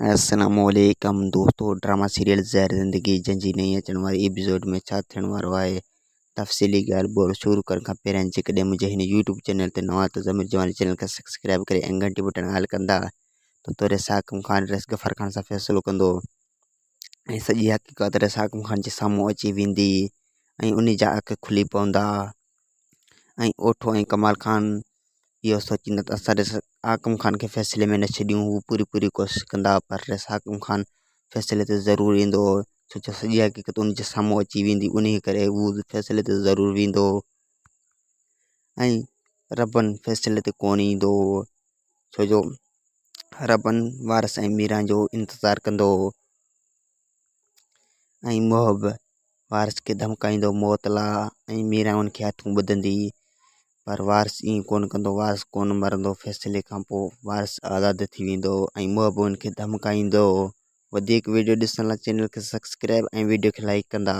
अस्सलामुअलैकुम दोस्तों, drama serial ज़हर ज़िंदगी जंजी नई अचण वारी एपिसोड में छा थियण वारो आहे तफ़सीली ॻाल्हि ॿोल शुरू करण खां पहिरियां जेकॾहिं मुंहिंजे हिन यूट्यूब चैनल ते नवां त ज़मीर जवानी चैनल खे सब्सक्राइब करे ऐं घंटी बटन हाल कंदा त तोरे साकिब ख़ान रस गफ़र ख़ान सां फ़ैसिलो कंदो ऐं सॼी हक़ीक़त साकिब ख़ान जे साम्हूं अची वेंदी ऐं उन जा अख खुली पवंदा ऐं ओठो ऐं कमाल ख़ान इहो सोचींदा त असां हाकिम ख़ान खे फ़ैसिले में न छॾियूं। हू पूरी कोशिशि कंदा पर हाकिम ख़ान फ़ैसिले ते ज़रूरु ईंदो छो जो सॼी हक़ीक़त उन जे साम्हूं अची वेंदी। उन करे हू फ़ैसिले ते ज़रूरु वेंदो ऐं रबन फ़ैसिले ते कोन ईंदो छो जो रबन वारस ऐं मीरा जो इंतज़ारु कंदो ऐं मोहब वारस खे धमकाईंदो मौत लाइ ऐं मीरा उनखे हथूं ॿधंदी पर वारस ईअं कोन कंदो। वारस कोन मरंदो। फ़ैसिले खां पोइ वारस आज़ादु थी वेंदो ऐं मोहब उनखे धमकाईंदो। वधीक वीडियो ॾिसण लाइ चैनल खे सब्सक्राइब ऐं वीडियो खे लाइक कंदा।